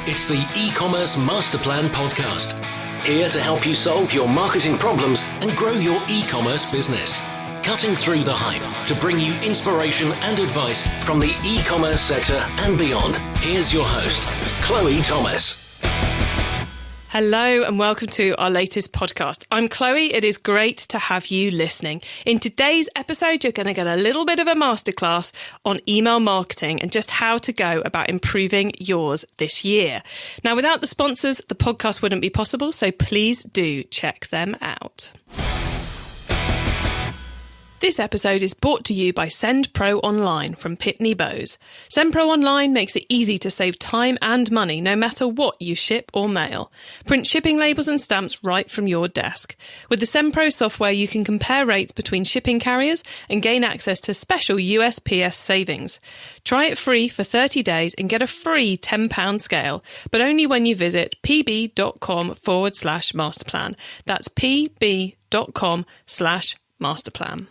It's the E-commerce Master Plan podcast. Here to help you solve your marketing problems and grow your e-commerce business. Cutting through the hype to bring you inspiration and advice from the e-commerce sector and beyond. Here's your host, Chloe Thomas. Hello and welcome to our latest podcast. I'm Chloe. It is great to have you listening. In today's episode, you're going to get a little bit of a masterclass on email marketing and just how to go about improving yours this year. Now, without the sponsors, the podcast wouldn't be possible, so please do check them out. This episode is brought to you by Send Pro Online from Pitney Bowes. Send Pro Online makes it easy to save time and money no matter what you ship or mail. Print shipping labels and stamps right from your desk. With the Send Pro software, you can compare rates between shipping carriers and gain access to special USPS savings. Try it free for 30 days and get a free £10 scale, but only when you visit pb.com/masterplan. That's pb.com/masterplan.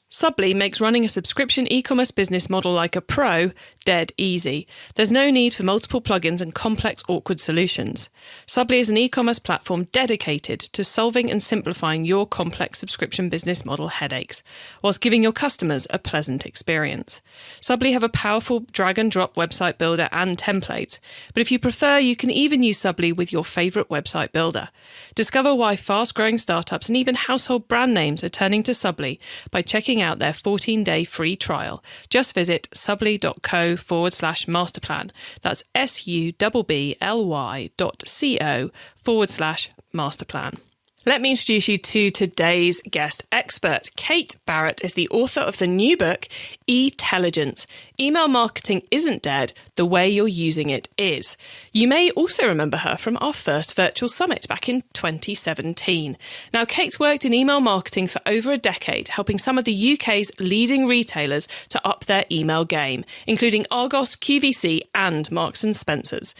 Subbly makes running a subscription e-commerce business model like a pro dead easy. There's no need for multiple plugins and complex, awkward solutions. Subbly is an e-commerce platform dedicated to solving and simplifying your complex subscription business model headaches, whilst giving your customers a pleasant experience. Subbly have a powerful drag-and-drop website builder and templates, but if you prefer, you can even use Subbly with your favourite website builder. Discover why fast-growing startups and even household brand names are turning to Subbly by checking out their 14-day free trial. Just visit subbly.co/masterplan. That's subbly.co/masterplan. Let me introduce you to today's guest expert. Kate Barrett is the author of the new book, E-telligence. Email marketing isn't dead, the way you're using it is. You may also remember her from our first virtual summit back in 2017. Now, Kate's worked in email marketing for over a decade, helping some of the UK's leading retailers to up their email game, including Argos, QVC and Marks and Spencer's.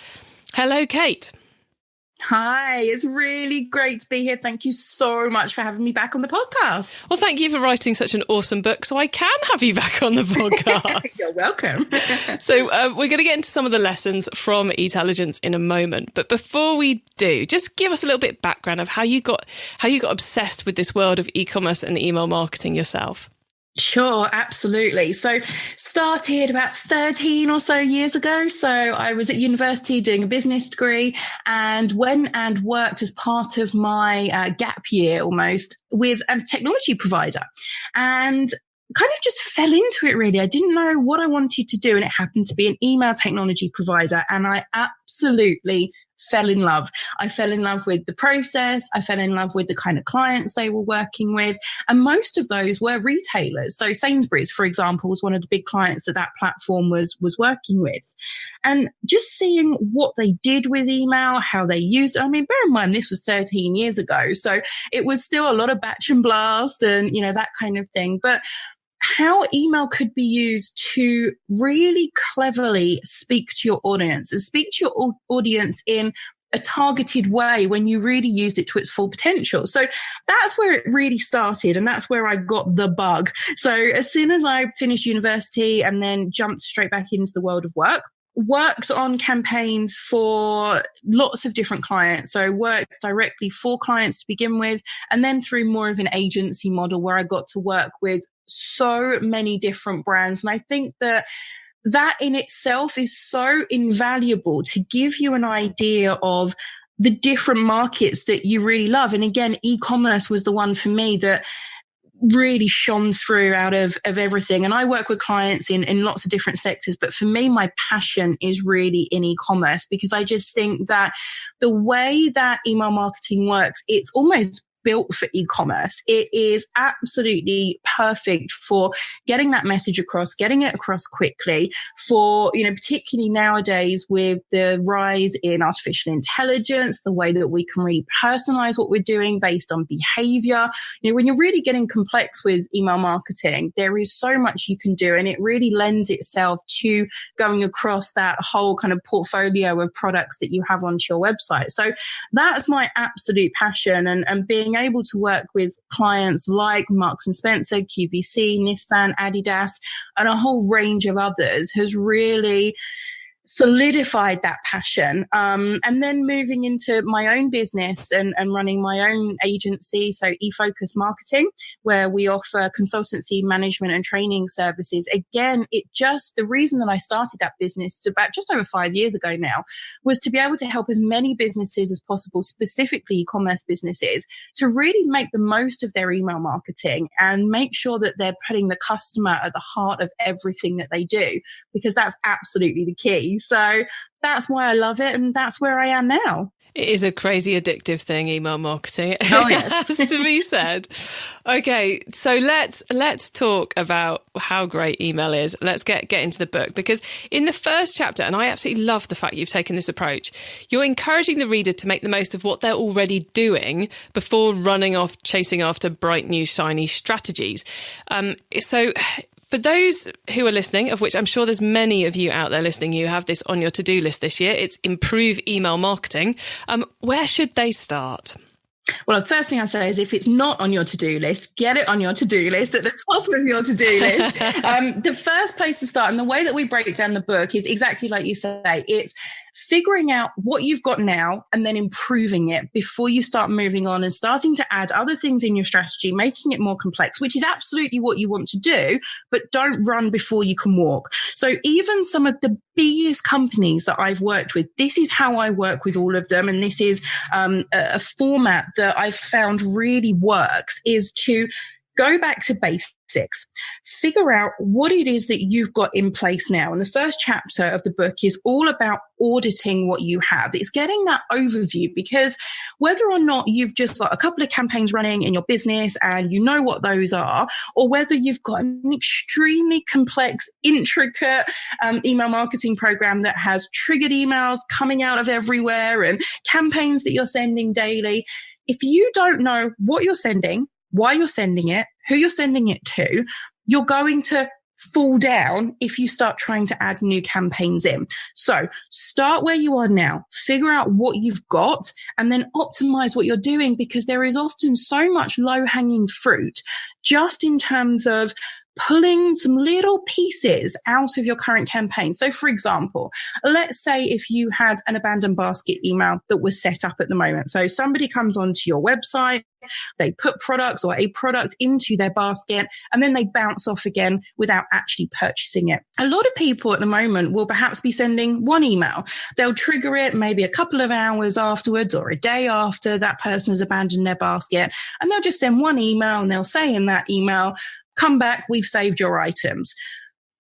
Hello, Kate. Hi, it's really great to be here. Thank you so much for having me back on the podcast. Well, thank you for writing such an awesome book so I can have you back on the podcast. You're welcome. So we're going to get into some of the lessons from E-telligence in a moment. But before we do, just give us a little bit of background of how you got obsessed with this world of e-commerce and email marketing yourself. Sure, absolutely. So started about 13 or so years ago. So I was at university doing a business degree and went and worked as part of my gap year almost with a technology provider and kind of just fell into it really. I didn't know what I wanted to do and it happened to be an email technology provider and I absolutely fell in love. I fell in love with the process. I fell in love with the kind of clients they were working with. And most of those were retailers. So Sainsbury's, for example, was one of the big clients that platform was working with. And just seeing what they did with email, how they used it. I mean, bear in mind, this was 13 years ago. So it was still a lot of batch and blast and, that kind of thing. But how email could be used to really cleverly speak to your audience and speak to your audience in a targeted way when you really used it to its full potential. So that's where it really started and that's where I got the bug. So as soon as I finished university and then jumped straight back into the world of work, worked on campaigns for lots of different clients. So worked directly for clients to begin with, and then through more of an agency model where I got to work with so many different brands. And I think that in itself is so invaluable to give you an idea of the different markets that you really love. And again, e-commerce was the one for me that really shone through out of everything. And I work with clients in lots of different sectors, but for me, my passion is really in e-commerce because I just think that the way that email marketing works, it's almost built for e-commerce. It is absolutely perfect for getting that message across, getting it across quickly for, particularly nowadays with the rise in artificial intelligence, the way that we can really personalize what we're doing based on behavior. When you're really getting complex with email marketing, there is so much you can do and it really lends itself to going across that whole kind of portfolio of products that you have onto your website. So that's my absolute passion and being able to work with clients like Marks and Spencer, QVC, Nissan, Adidas, and a whole range of others has really solidified that passion. And then moving into my own business and running my own agency, so eFocus Marketing, where we offer consultancy, management and training services. Again, the reason that I started that business about just over 5 years ago now was to be able to help as many businesses as possible, specifically e-commerce businesses, to really make the most of their email marketing and make sure that they're putting the customer at the heart of everything that they do, because that's absolutely the key. So that's why I love it. And that's where I am now. It is a crazy addictive thing, email marketing. Oh, yes. It has to be said. Okay, so let's talk about how great email is. Let's get into the book, because in the first chapter, and I absolutely love the fact you've taken this approach, you're encouraging the reader to make the most of what they're already doing before running off chasing after bright new shiny strategies. So for those who are listening, of which I'm sure there's many of you out there listening who have this on your to-do list this year, it's improve email marketing. Where should they start? Well, the first thing I say is if it's not on your to-do list, get it on your to-do list at the top of your to-do list. The first place to start, and the way that we break down the book is exactly like you say, it's figuring out what you've got now and then improving it before you start moving on and starting to add other things in your strategy, making it more complex, which is absolutely what you want to do, but don't run before you can walk. So even some of the biggest companies that I've worked with, this is how I work with all of them. And this is a format that I've found really works, is to go back to basics. Figure out what it is that you've got in place now. And the first chapter of the book is all about auditing what you have. It's getting that overview, because whether or not you've just got a couple of campaigns running in your business and you know what those are, or whether you've got an extremely complex, intricate email marketing program that has triggered emails coming out of everywhere and campaigns that you're sending daily, if you don't know what you're sending, why you're sending it, who you're sending it to, you're going to fall down if you start trying to add new campaigns in. So start where you are now, figure out what you've got, and then optimize what you're doing, because there is often so much low-hanging fruit just in terms of pulling some little pieces out of your current campaign. So for example, let's say if you had an abandoned basket email that was set up at the moment. So somebody comes onto your website, they put products or a product into their basket, and then they bounce off again without actually purchasing it. A lot of people at the moment will perhaps be sending one email. They'll trigger it maybe a couple of hours afterwards or a day after that person has abandoned their basket, and they'll just send one email and they'll say in that email, "Come back, we've saved your items."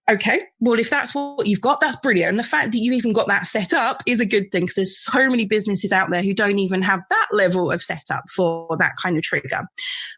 Okay, well, if that's what you've got, that's brilliant. And the fact that you even got that set up is a good thing, because there's so many businesses out there who don't even have that level of setup for that kind of trigger.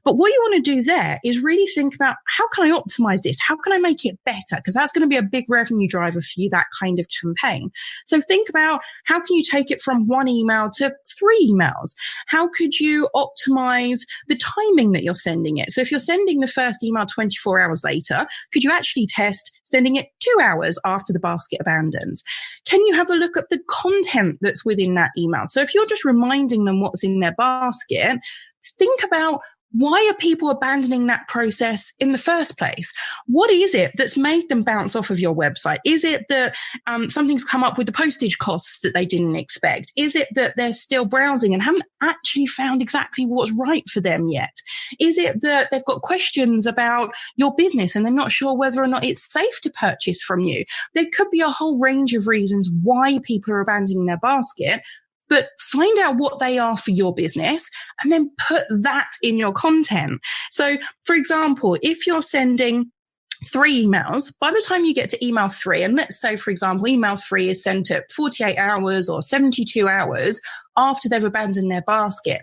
But what you want to do there is really think about, how can I optimize this? How can I make it better? Because that's going to be a big revenue driver for you, that kind of campaign. So think about, how can you take it from one email to 3 emails? How could you optimize the timing that you're sending it? So if you're sending the first email 24 hours later, could you actually test sending it 2 hours after the basket abandons? Can you have a look at the content that's within that email? So if you're just reminding them what's in their basket, think about, why are people abandoning that process in the first place? What is it that's made them bounce off of your website? Is it that something's come up with the postage costs that they didn't expect? Is it that they're still browsing and haven't actually found exactly what's right for them yet? Is it that they've got questions about your business and they're not sure whether or not it's safe to purchase from you? There could be a whole range of reasons why people are abandoning their basket. But find out what they are for your business and then put that in your content. So, for example, if you're sending 3 emails, by the time you get to email 3, and let's say, for example, email 3 is sent at 48 hours or 72 hours after they've abandoned their basket,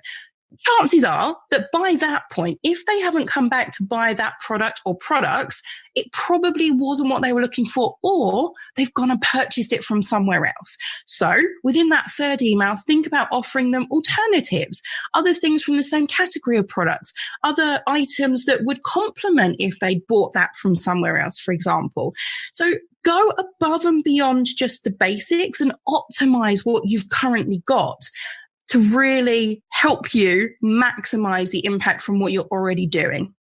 chances are that by that point, if they haven't come back to buy that product or products, it probably wasn't what they were looking for, or they've gone and purchased it from somewhere else. So within that 3rd email, think about offering them alternatives, other things from the same category of products, other items that would complement if they bought that from somewhere else, for example. So go above and beyond just the basics and optimize what you've currently got to really help you maximize the impact from what you're already doing.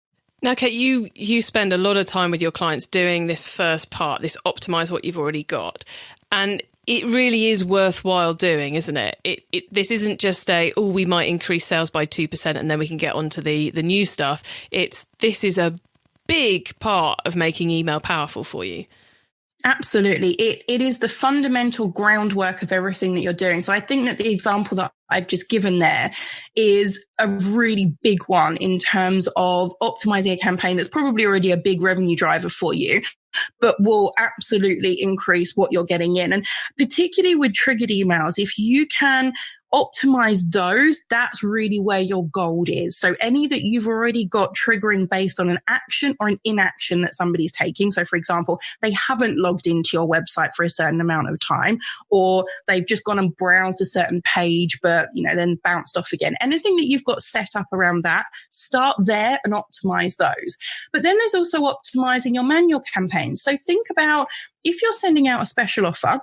Now, Kate, you spend a lot of time with your clients doing this first part, this optimize what you've already got. And it really is worthwhile doing, isn't it? This isn't just we might increase sales by 2% and then we can get onto the new stuff. This is a big part of making email powerful for you. Absolutely. It is the fundamental groundwork of everything that you're doing. So I think that the example that I've just given there is a really big one in terms of optimizing a campaign that's probably already a big revenue driver for you, but will absolutely increase what you're getting in. And particularly with triggered emails, if you can optimize those, that's really where your gold is. So any that you've already got triggering based on an action or an inaction that somebody's taking. So for example, they haven't logged into your website for a certain amount of time, or they've just gone and browsed a certain page, but then bounced off again. Anything that you've got set up around that, start there and optimize those. But then there's also optimizing your manual campaigns. So think about if you're sending out a special offer,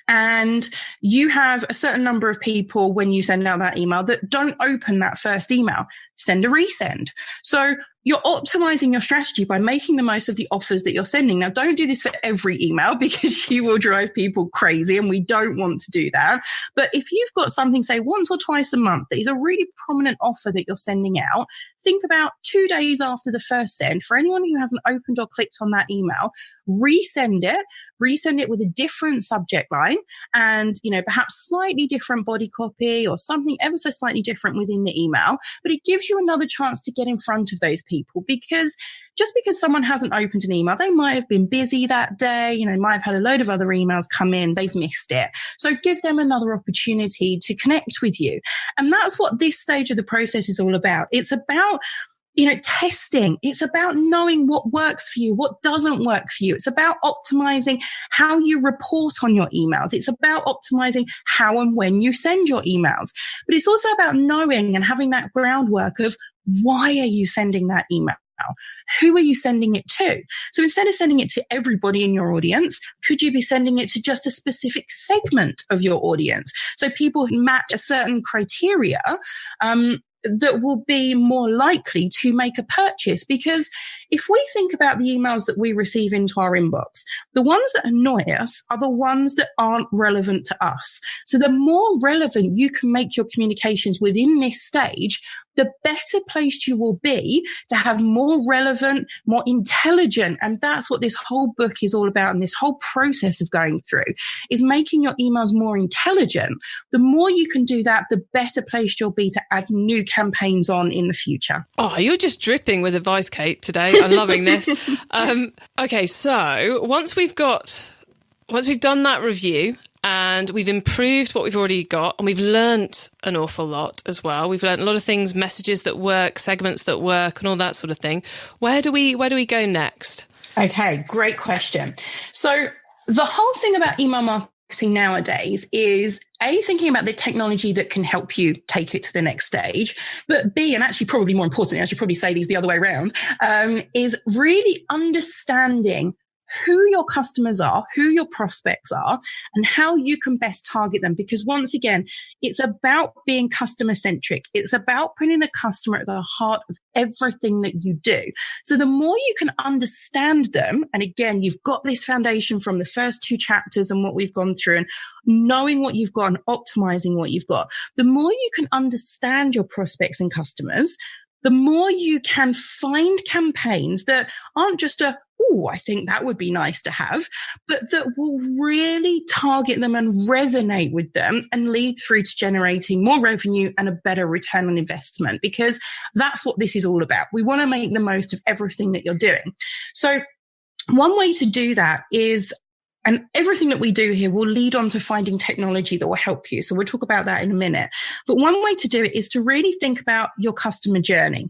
and you have a certain number of people when you send out that email that don't open that first email, send a resend. So you're optimizing your strategy by making the most of the offers that you're sending. Now, don't do this for every email because you will drive people crazy and we don't want to do that. But if you've got something, say, once or twice a month that is a really prominent offer that you're sending out, think about 2 days after the first send, for anyone who hasn't opened or clicked on that email, resend it with a different subject line and, perhaps slightly different body copy or something ever so slightly different within the email. But it gives you another chance to get in front of those people, because just because someone hasn't opened an email, they might have been busy that day, might have had a load of other emails come in, they've missed it. So give them another opportunity to connect with you. And that's what this stage of the process is all about. It's about testing. It's about knowing what works for you, what doesn't work for you. It's about optimizing how you report on your emails. It's about optimizing how and when you send your emails. But it's also about knowing and having that groundwork of why are you sending that email? Who are you sending it to? So instead of sending it to everybody in your audience, could you be sending it to just a specific segment of your audience? So people who match a certain criteria, that will be more likely to make a purchase. Because if we think about the emails that we receive into our inbox, the ones that annoy us are the ones that aren't relevant to us. So the more relevant you can make your communications within this stage, the better placed you will be to have more relevant, more intelligent. And that's what this whole book is all about. And this whole process of going through is making your emails more intelligent. The more you can do that, the better placed you'll be to add new campaigns on in the future. Oh, you're just dripping with advice, Kate, today. I'm loving this. Okay, so once we've done that review, and we've improved what we've already got, and we've learnt an awful lot as well. We've learnt a lot of things, messages that work, segments that work, and all that sort of thing. Where do we go next? Okay, great question. So the whole thing about email marketing nowadays is A, thinking about the technology that can help you take it to the next stage, but B, and actually probably more importantly, I should probably say these the other way around, is really understanding who your customers are, who your prospects are, and how you can best target them. Because once again, it's about being customer centric. It's about putting the customer at the heart of everything that you do. So the more you can understand them, and again, you've got this foundation from the first 2 chapters and what we've gone through and knowing what you've got and optimizing what you've got, the more you can understand your prospects and customers, the more you can find campaigns that aren't just I think that would be nice to have, but that will really target them and resonate with them and lead through to generating more revenue and a better return on investment, because that's what this is all about. We want to make the most of everything that you're doing. So one way to do that is, and everything that we do here will lead on to finding technology that will help you. So we'll talk about that in a minute. But one way to do it is to really think about your customer journey.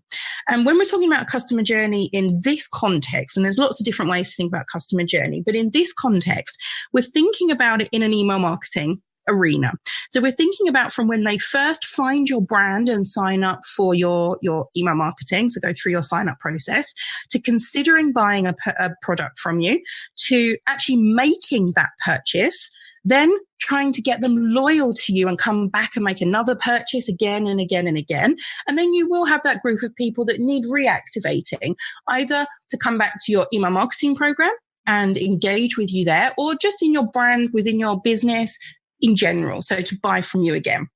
And when we're talking about customer journey in this context, and there's lots of different ways to think about customer journey, but in this context, we're thinking about it in an email marketing arena. So we're thinking about from when they first find your brand and sign up for your email marketing, so go through your sign up process, to considering buying a product from you, to actually making that purchase, then trying to get them loyal to you and come back and make another purchase again and again and again. And then you will have that group of people that need reactivating, either to come back to your email marketing program, and engage with you there, or just in your brand, within your business in general. So to buy from you again.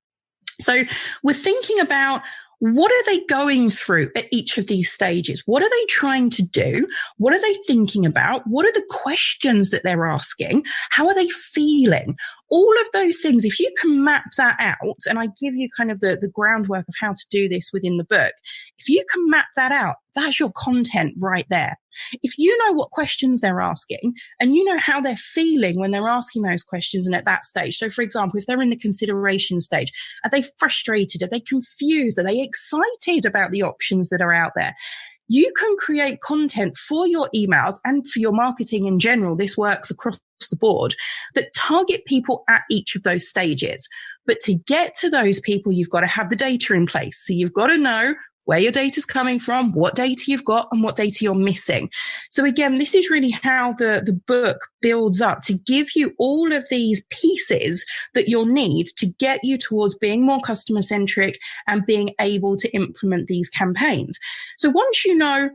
So we're thinking about, what are they going through at each of these stages? What are they trying to do? What are they thinking about? What are the questions that they're asking? How are they feeling? All of those things, if you can map that out, and I give you kind of the groundwork of how to do this within the book, if you can map that out, that's your content right there. If you know what questions they're asking and you know how they're feeling when they're asking those questions and at that stage. So for example, if they're in the consideration stage, are they frustrated? Are they confused? Are they excited about the options that are out there? You can create content for your emails and for your marketing in general. This works across the board, that target people at each of those stages. But to get to those people, you've got to have the data in place. So you've got to know where your data is coming from, what data you've got, and what data you're missing. So again, this is really how the book builds up to give you all of these pieces that you'll need to get you towards being more customer centric and being able to implement these campaigns. So once you know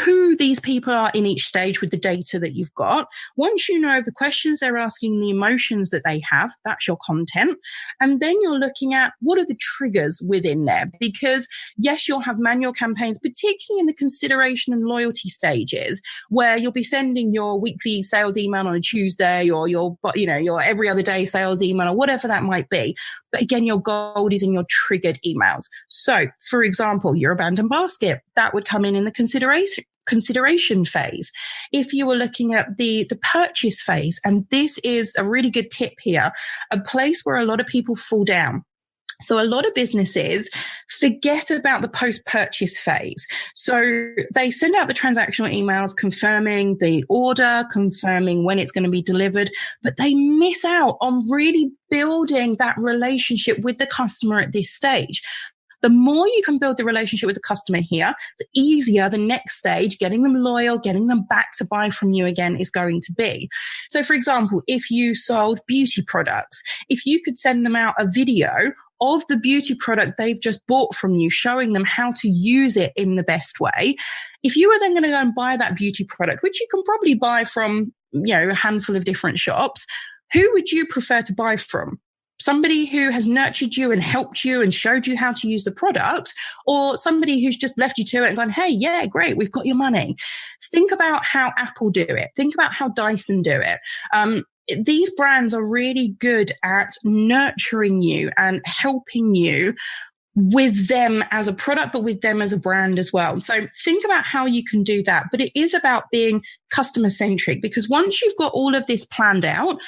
who these people are in each stage with the data that you've got, once you know the questions they're asking, the emotions that they have, that's your content. And then you're looking at, what are the triggers within there? Because yes, you'll have manual campaigns, particularly in the consideration and loyalty stages, where you'll be sending your weekly sales email on a Tuesday, or your every other day sales email, or whatever that might be. But again, your gold is in your triggered emails. So for example, your abandoned basket, that would come in the consideration phase. If you were looking at the purchase phase, and this is a really good tip here, a place where a lot of people fall down. So a lot of businesses forget about the post-purchase phase. So they send out the transactional emails confirming the order, confirming when it's going to be delivered, but they miss out on really building that relationship with the customer at this stage. The more you can build the relationship with the customer here, the easier the next stage, getting them loyal, getting them back to buy from you again, is going to be. So for example, if you sold beauty products, if you could send them out a video of the beauty product they've just bought from you, showing them how to use it in the best way. If you were then going to go and buy that beauty product, which you can probably buy from, a handful of different shops, who would you prefer to buy from? Somebody who has nurtured you and helped you and showed you how to use the product, or somebody who's just left you to it and gone, hey, yeah, great, we've got your money. Think about how Apple do it. Think about how Dyson do it. These brands are really good at nurturing you and helping you with them as a product, but with them as a brand as well. So think about how you can do that. But it is about being customer centric, because once you've got all of this planned out,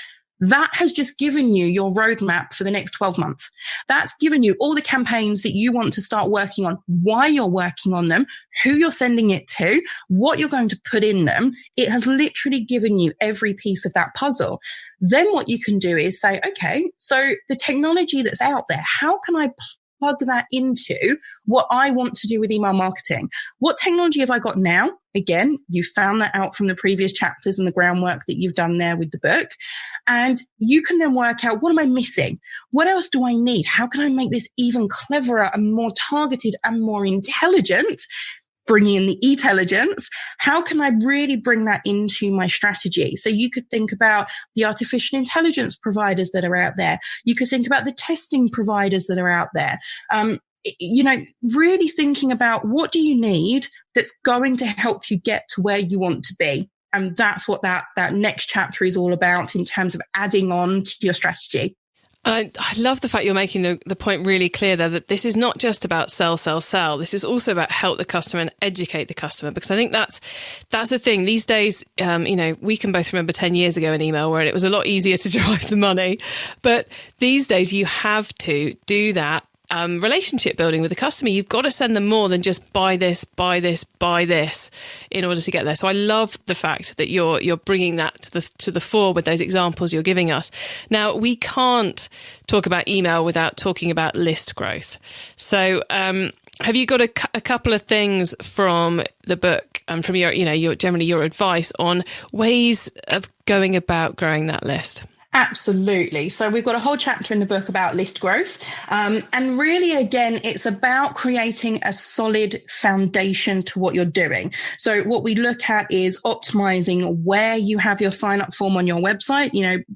that has just given you your roadmap for the next 12 months. That's given you all the campaigns that you want to start working on, why you're working on them, who you're sending it to, what you're going to put in them. It has literally given you every piece of that puzzle. Then what you can do is say, okay, so the technology that's out there, how can I plug that into what I want to do with email marketing? What technology have I got now? Again, you found that out from the previous chapters and the groundwork that you've done there with the book. And you can then work out, what am I missing? What else do I need? How can I make this even cleverer and more targeted and more intelligent? Bringing in the E-telligence, how can I really bring that into my strategy? So you could think about the artificial intelligence providers that are out there. You could think about the testing providers that are out there. Really thinking about, what do you need that's going to help you get to where you want to be? And that's what that next chapter is all about in terms of adding on to your strategy. I love the fact you're making the point really clear there, that this is not just about sell, sell, sell. This is also about help the customer and educate the customer, because I think that's the thing these days. We can both remember 10 years ago an email where it was a lot easier to drive the money. But these days you have to do that relationship building with the customer. You've got to send them more than just buy this, buy this, buy this in order to get there. So I love the fact that you're bringing that to the fore with those examples you're giving us. Now, we can't talk about email without talking about list growth. So have you got a couple of things from the book and from your advice on ways of going about growing that list? Absolutely. So we've got a whole chapter in the book about list growth. And really, again, it's about creating a solid foundation to what you're doing. So what we look at is optimizing where you have your sign up form on your website.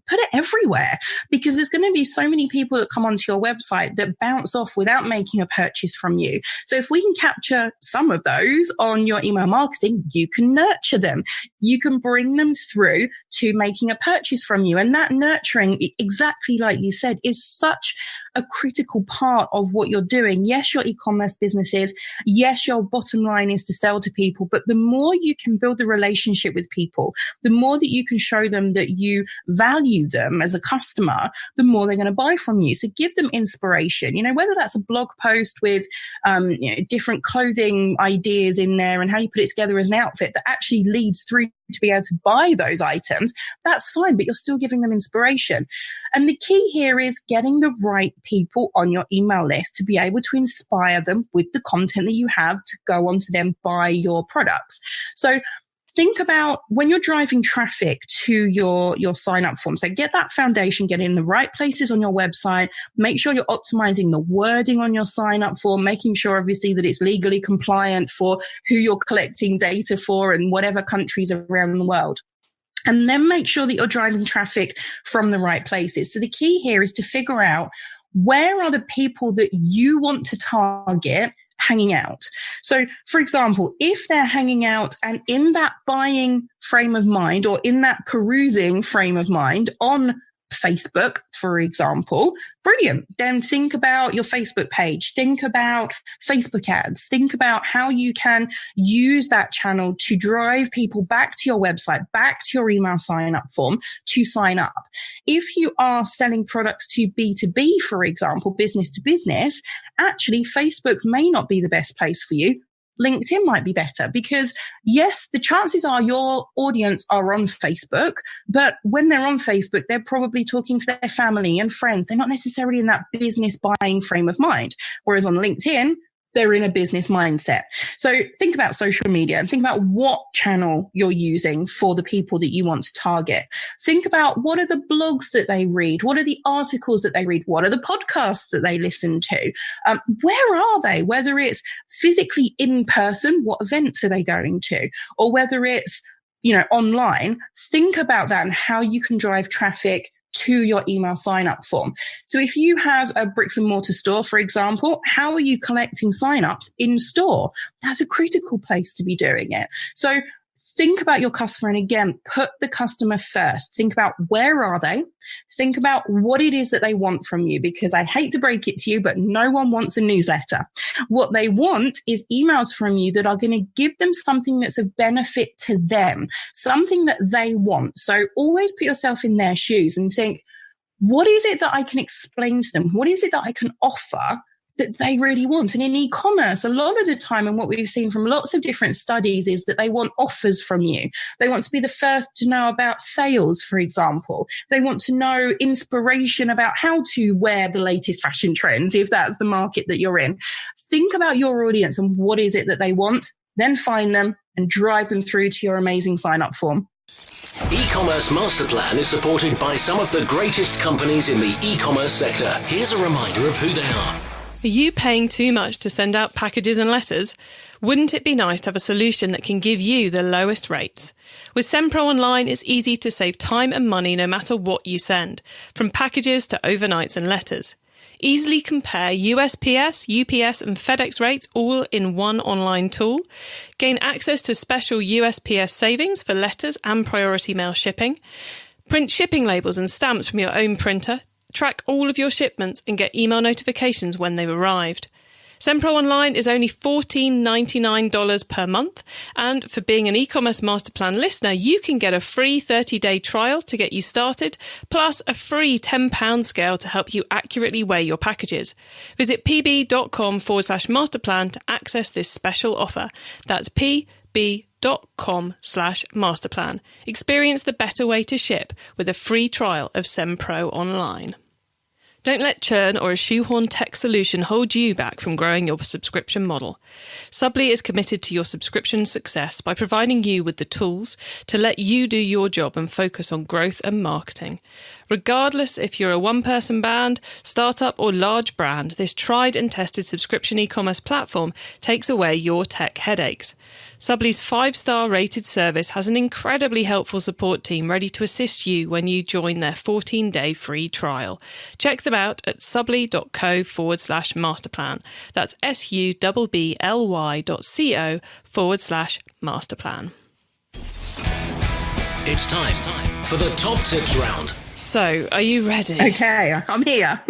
Put it everywhere, because there's going to be so many people that come onto your website that bounce off without making a purchase from you. So if we can capture some of those on your email marketing, you can nurture them. You can bring them through to making a purchase from you. And that nurturing, exactly like you said, is such a critical part of what you're doing. Yes, your e-commerce business is. Yes, your bottom line is to sell to people. But the more you can build a relationship with people, the more that you can show them that you value them as a customer, the more they're going to buy from you. So give them inspiration, whether that's a blog post with different clothing ideas in there and how you put it together as an outfit that actually leads through to be able to buy those items. That's fine, but you're still giving them inspiration. And the key here is getting the right people on your email list to be able to inspire them with the content that you have to go on to them buy your products. So think about when you're driving traffic to your sign up form. So get that foundation, get in the right places on your website, make sure you're optimizing the wording on your sign up form, making sure obviously that it's legally compliant for who you're collecting data for and whatever countries around the world. And then make sure that you're driving traffic from the right places. So the key here is to figure out where are the people that you want to target hanging out. So, for example, if they're hanging out and in that buying frame of mind or in that perusing frame of mind on Facebook, for example, brilliant. Then think about your Facebook page. Think about Facebook ads. Think about how you can use that channel to drive people back to your website, back to your email sign up form to sign up. If you are selling products to B2B, for example, business to business, actually Facebook may not be the best place for you. LinkedIn might be better because yes, the chances are your audience are on Facebook, but when they're on Facebook, they're probably talking to their family and friends. They're not necessarily in that business buying frame of mind. Whereas on LinkedIn, they're in a business mindset. So think about social media and think about what channel you're using for the people that you want to target. Think about what are the blogs that they read? What are the articles that they read? What are the podcasts that they listen to? Where are they? Whether it's physically in person, what events are they going to? Or whether it's, online, think about that and how you can drive traffic to your email sign up form. So if you have a bricks and mortar store, for example, how are you collecting signups in store? That's a critical place to be doing it. So think about your customer and again, put the customer first. Think about where are they? Think about what it is that they want from you, because I hate to break it to you, but no one wants a newsletter. What they want is emails from you that are going to give them something that's of benefit to them, something that they want. So always put yourself in their shoes and think, what is it that I can explain to them? What is it that I can offer that they really want? And in e-commerce, a lot of the time, and what we've seen from lots of different studies is that they want offers from you. They want to be the first to know about sales, for example. They want to know inspiration about how to wear the latest fashion trends, if that's the market that you're in. Think about your audience and what is it that they want, then find them and drive them through to your amazing sign-up form. E-commerce Master Plan is supported by some of the greatest companies in the e-commerce sector. Here's a reminder of who they are. Are you paying too much to send out packages and letters? Wouldn't it be nice to have a solution that can give you the lowest rates? With SendPro Online, it's easy to save time and money no matter what you send, from packages to overnights and letters. Easily compare USPS, UPS and FedEx rates all in one online tool. Gain access to special USPS savings for letters and priority mail shipping. Print shipping labels and stamps from your own printer. Track all of your shipments and get email notifications when they've arrived. SendPro Online is only $14.99 per month, and for being an e-commerce master plan listener, you can get a free 30-day trial to get you started, plus a free £10 scale to help you accurately weigh your packages. Visit pb.com/masterplan to access this special offer. That's pb.com/masterplan. Experience the better way to ship with a free trial of SendPro Online. Don't let churn or a shoehorn tech solution hold you back from growing your subscription model. Subbly is committed to your subscription success by providing you with the tools to let you do your job and focus on growth and marketing. Regardless if you're a one-person band, startup or large brand, this tried and tested subscription e-commerce platform takes away your tech headaches. Subbly's 5-star rated service has an incredibly helpful support team ready to assist you when you join their 14-day free trial. Check them out at subbly.co/masterplan. That's subbly.co/masterplan. It's time for the top tips round. So, are you ready? Okay, I'm here.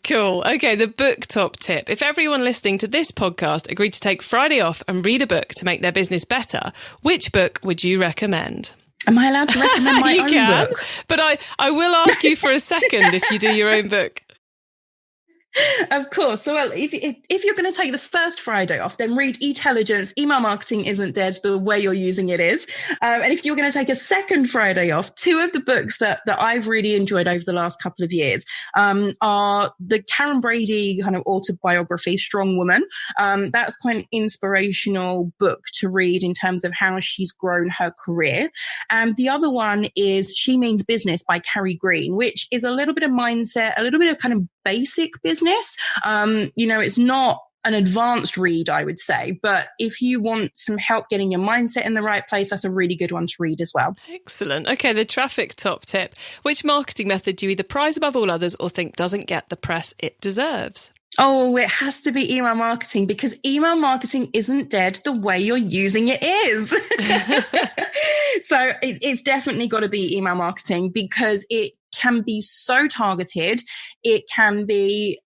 Cool. Okay, the book top tip. If everyone listening to this podcast agreed to take Friday off and read a book to make their business better, which book would you recommend? Am I allowed to recommend my own book? But I will ask you for a second if you do your own book. Of course. So, well, if you're going to take the first Friday off, then read E-telligence, Email Marketing Isn't Dead, the way you're using it is. And if you're going to take a second Friday off, two of the books that I've really enjoyed over the last couple of years are the Karen Brady kind of autobiography, Strong Woman. That's quite an inspirational book to read in terms of how she's grown her career. And the other one is She Means Business by Carrie Green, which is a little bit of mindset, a little bit of kind of basic business. It's not an advanced read, I would say, but if you want some help getting your mindset in the right place, that's a really good one to read as well. Excellent. Okay, the traffic top tip. Which marketing method do you either prize above all others or think doesn't get the press it deserves? Oh, it has to be email marketing, because email marketing isn't dead. The way you're using it is. So it's definitely got to be email marketing, because it can be so targeted. It can be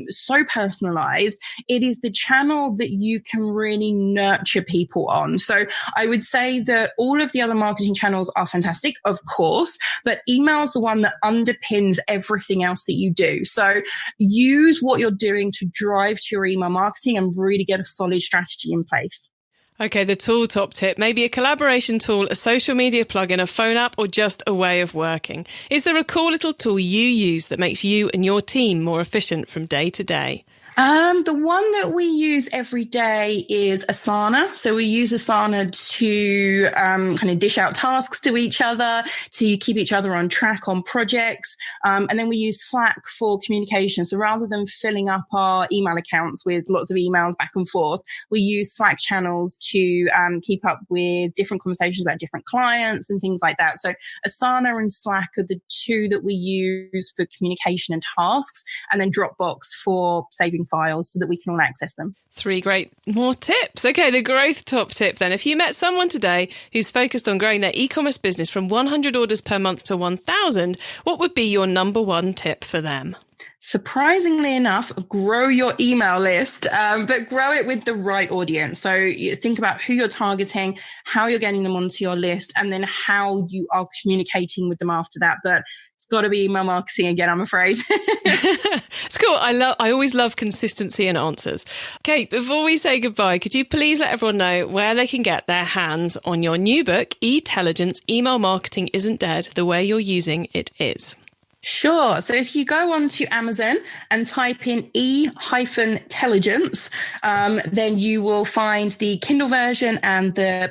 so personalized. It is the channel that you can really nurture people on. So I would say that all of the other marketing channels are fantastic, of course, but email is the one that underpins everything else that you do. So use what you're doing to drive to your email marketing and really get a solid strategy in place. Okay, the tool top tip. Maybe a collaboration tool, a social media plugin, a phone app, or just a way of working. Is there a cool little tool you use that makes you and your team more efficient from day to day? The one that we use every day is Asana. So we use Asana to kind of dish out tasks to each other, to keep each other on track on projects. And then we use Slack for communication. So rather than filling up our email accounts with lots of emails back and forth, we use Slack channels to keep up with different conversations about different clients and things like that. So Asana and Slack are the two that we use for communication and tasks, and then Dropbox for saving files so that we can all access them. 3 great more tips. Okay, the growth top tip then. If you met someone today who's focused on growing their e-commerce business from 100 orders per month to 1,000, what would be your number one tip for them? Surprisingly enough, grow your email list, but grow it with the right audience. So you think about who you're targeting, how you're getting them onto your list, and then how you are communicating with them after that. But it's got to be email marketing again, I'm afraid. It's cool. I always love consistency in answers. Kate, before we say goodbye, could you please let everyone know where they can get their hands on your new book, E-telligence, Email Marketing Isn't Dead, the way you're using it is? Sure. So if you go on to Amazon and type in E-telligence, then you will find the Kindle version and the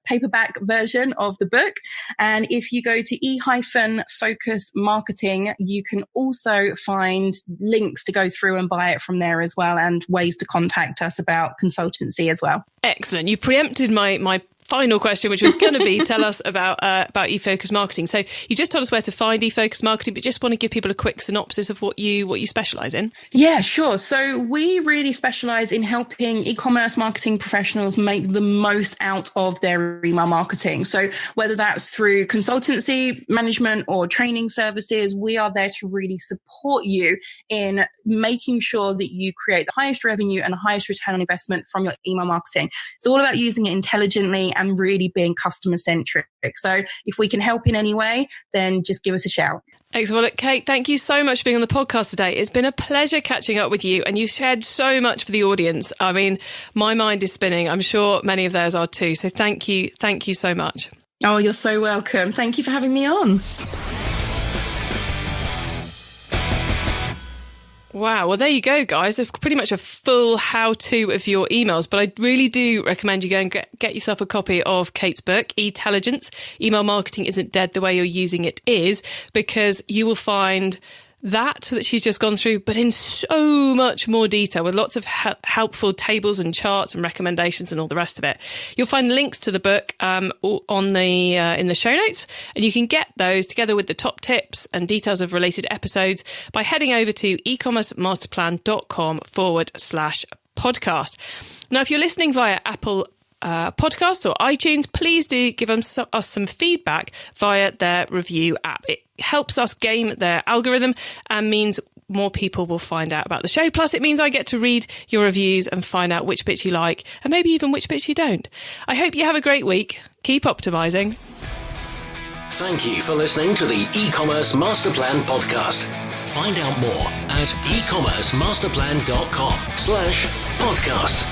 paperback version of the book. And if you go to E-focus marketing, you can also find links to go through and buy it from there as well, and ways to contact us about consultancy as well. Excellent. You preempted my final question, which was going to be, tell us about E-focus marketing. So you just told us where to find E-focus marketing, but just want to give people a quick synopsis of what you specialize in. Yeah, sure. So we really specialize in helping e-commerce marketing professionals make the most out of their email marketing. So whether that's through consultancy, management, or training services, we are there to really support you in making sure that you create the highest revenue and the highest return on investment from your email marketing. It's all about using it intelligently and really being customer centric. So if we can help in any way, then just give us a shout. Excellent. Well, Kate, thank you so much for being on the podcast today. It's been a pleasure catching up with you, and you've shared so much for the audience. I mean, my mind is spinning. I'm sure many of theirs are too. So thank you. Thank you so much. Oh, you're so welcome. Thank you for having me on. Wow. Well, there you go, guys. There's pretty much a full how-to of your emails, but I really do recommend you go and get yourself a copy of Kate's book, E-telligence. Email marketing isn't dead the way you're using it is, because you will find that she's just gone through, but in so much more detail with lots of helpful tables and charts and recommendations and all the rest of it. You'll find links to the book on the in the show notes, and you can get those together with the top tips and details of related episodes by heading over to ecommercemasterplan.com/podcast. Now, if you're listening via Apple Podcasts or iTunes, please do give us some feedback via their review app. It helps us game their algorithm and means more people will find out about the show. Plus, it means I get to read your reviews and find out which bits you like and maybe even which bits you don't. I hope you have a great week. Keep optimizing. Thank you for listening to the E-commerce Master Plan podcast. Find out more at ecommercemasterplan.com/podcast.